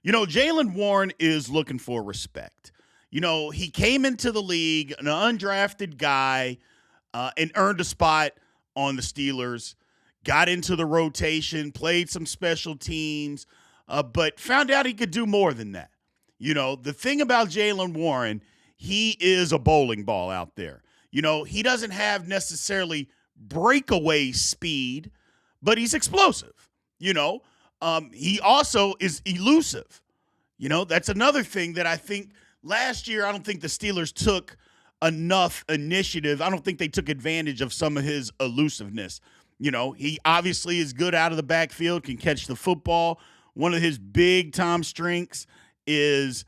Jaylen Warren is looking for respect. He came into the league, an undrafted guy, and earned a spot on the Steelers, got into the rotation, played some special teams, but found out he could do more than that. The thing about Jaylen Warren, he is a bowling ball out there. He doesn't have necessarily breakaway speed, but he's explosive. He also is elusive. That's another thing that I think last year, I don't think the Steelers took enough initiative. I don't think they took advantage of some of his elusiveness. He obviously is good out of the backfield, can catch the football. One of his big-time strengths is,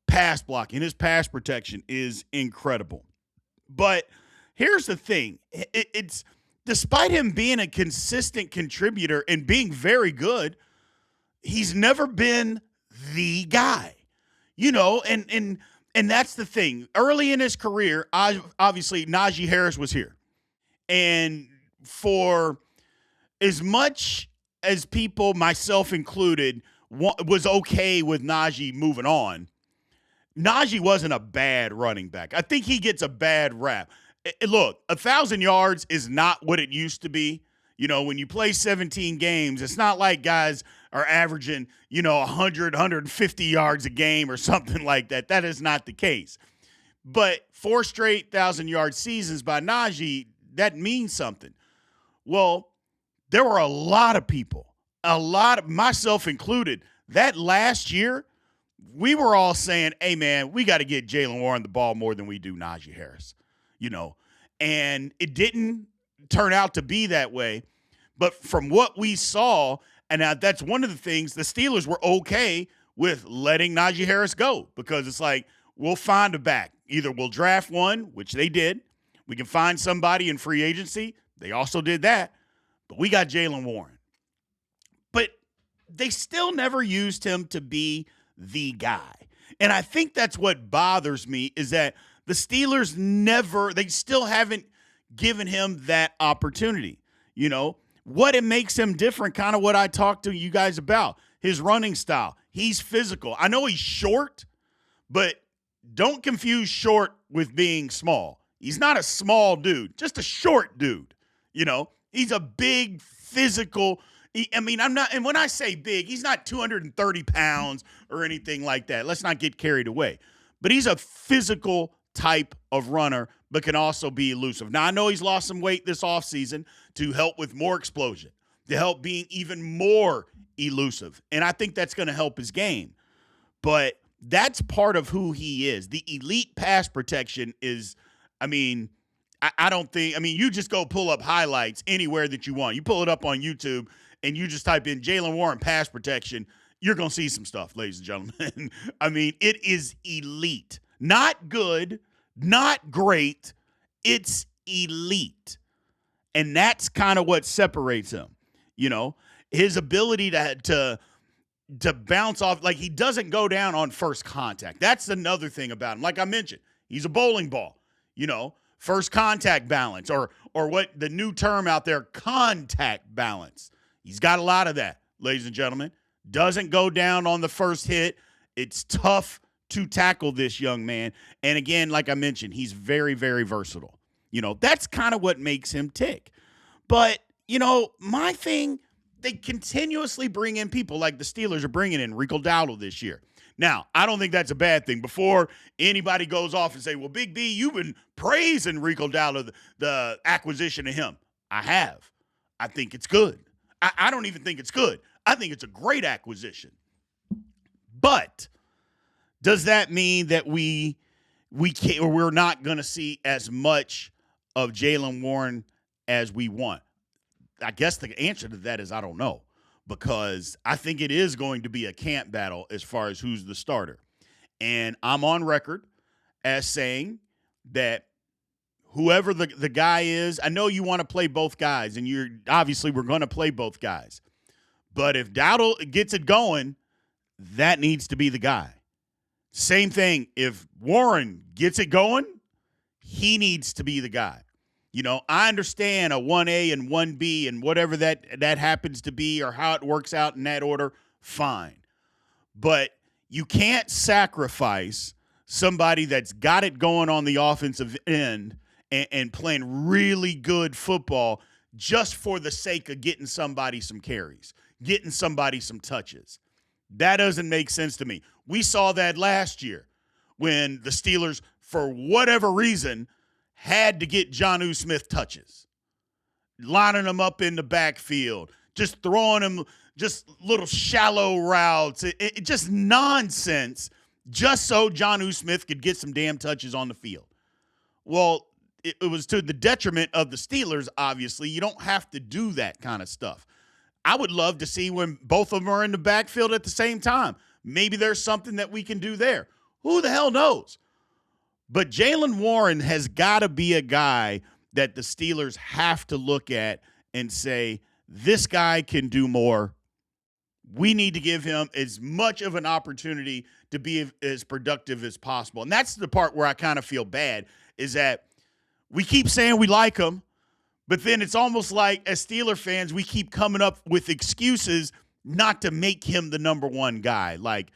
pass blocking. His pass protection is incredible. But here's the thing. It's despite him being a consistent contributor and being very good, he's never been the guy. And that's the thing. Early in his career, obviously Najee Harris was here. And for as much as people, myself included, was okay with Najee moving on, Najee wasn't a bad running back. I think he gets a bad rap. Look, 1,000 yards is not what it used to be. When you play 17 games, it's not like guys are averaging, 100, 150 yards a game or something like that. That is not the case. But 4 straight 1,000-yard seasons by Najee, that means something. Well, there were a lot of people, myself included, that last year, we were all saying, hey, man, we got to get Jaylen Warren the ball more than we do Najee Harris, And it didn't turn out to be that way. But from what we saw, and that's one of the things, the Steelers were okay with letting Najee Harris go because it's like, we'll find a back. Either we'll draft one, which they did. We can find somebody in free agency. They also did that. But we got Jaylen Warren. But they still never used him to be the guy. And I think that's what bothers me is that the Steelers they still haven't given him that opportunity. What it makes him different, kind of what I talked to you guys about, his running style. He's physical. I know he's short, but don't confuse short with being small. He's not a small dude, just a short dude. He's a big physical. And when I say big, he's not 230 pounds or anything like that. Let's not get carried away. But he's a physical type of runner, but can also be elusive. Now, I know he's lost some weight this offseason to help with more explosion, to help being even more elusive. And I think that's going to help his game. But that's part of who he is. The elite pass protection is, I don't think, you just go pull up highlights anywhere that you want. You pull it up on YouTube and you just type in Jaylen Warren pass protection, you're going to see some stuff, ladies and gentlemen. It is elite. Not good, not great. It's elite. And that's kind of what separates him. His ability to bounce off, like he doesn't go down on first contact. That's another thing about him. Like I mentioned, he's a bowling ball, first contact balance or what the new term out there, contact balance. He's got a lot of that, ladies and gentlemen. Doesn't go down on the first hit. It's tough to tackle this young man. And again, like I mentioned, he's very, very versatile. That's kind of what makes him tick. But, my thing, they continuously bring in people like the Steelers are bringing in Rico Dowdle this year. Now, I don't think that's a bad thing. Before anybody goes off and say, well, Big B, you've been praising Rico Dowdle, the acquisition of him. I have. I think it's good. I don't even think it's good. I think it's a great acquisition. But does that mean that we can't, or we're not going to see as much of Jaylen Warren as we want? I guess the answer to that is I don't know, because I think it is going to be a camp battle as far as who's the starter. And I'm on record as saying that whoever the guy is, I know you want to play both guys, and we're going to play both guys. But if Dowdle gets it going, that needs to be the guy. Same thing, if Warren gets it going, he needs to be the guy. I understand a 1A and 1B and whatever that happens to be or how it works out in that order, fine. but you can't sacrifice somebody that's got it going on the offensive end and playing really good football just for the sake of getting somebody some carries, getting somebody some touches. That doesn't make sense to me. We saw that last year when the Steelers, for whatever reason, had to get Jonnu Smith touches, lining him up in the backfield, just throwing him just little shallow routes, it just nonsense, just so Jonnu Smith could get some damn touches on the field. Well, it was to the detriment of the Steelers, obviously. You don't have to do that kind of stuff. I would love to see when both of them are in the backfield at the same time. Maybe there's something that we can do there. Who the hell knows? But Jaylen Warren has got to be a guy that the Steelers have to look at and say, this guy can do more. We need to give him as much of an opportunity to be as productive as possible. And that's the part where I kind of feel bad, is that we keep saying we like him, but then it's almost like as Steeler fans, we keep coming up with excuses not to make him the number one guy. Like,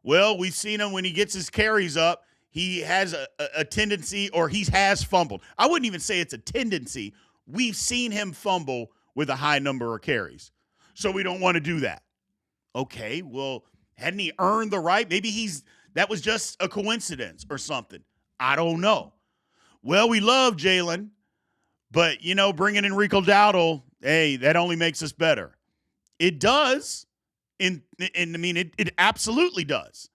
well, we've seen him when he gets his carries up, he has a tendency, or he has fumbled. I wouldn't even say it's a tendency. We've seen him fumble with a high number of carries. So we don't want to do that. Okay, well, hadn't he earned the right? Maybe that was just a coincidence or something. I don't know. Well, we love Jaylen, but, bringing in Rico Dowdle, hey, that only makes us better. It does. It absolutely does.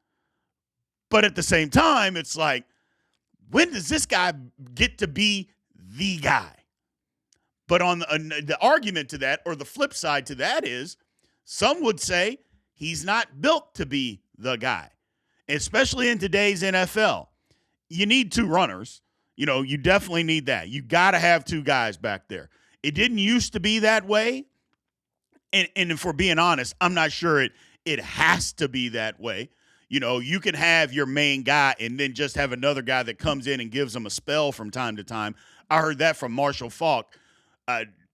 But at the same time, it's like, when does this guy get to be the guy? But on the argument to that, or the flip side to that, is some would say he's not built to be the guy, especially in today's NFL. You need two runners. You definitely need that. You got to have two guys back there. It didn't used to be that way. And if we're being honest, I'm not sure it has to be that way. You can have your main guy and then just have another guy that comes in and gives them a spell from time to time. I heard that from Marshall Faulk.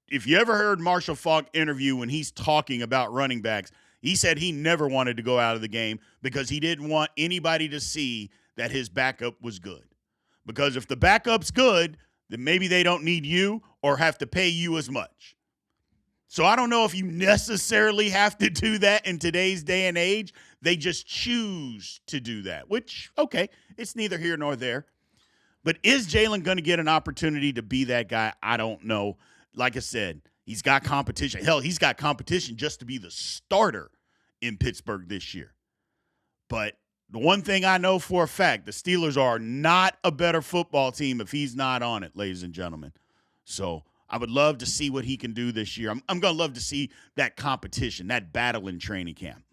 If you ever heard Marshall Faulk interview when he's talking about running backs, he said he never wanted to go out of the game because he didn't want anybody to see that his backup was good. Because if the backup's good, then maybe they don't need you or have to pay you as much. So I don't know if you necessarily have to do that in today's day and age. They just choose to do that, which, okay, it's neither here nor there. But is Jaylen going to get an opportunity to be that guy? I don't know. Like I said, he's got competition. Hell, he's got competition just to be the starter in Pittsburgh this year. But the one thing I know for a fact, the Steelers are not a better football team if he's not on it, ladies and gentlemen. So I would love to see what he can do this year. I'm going to love to see that competition, that battle in training camp.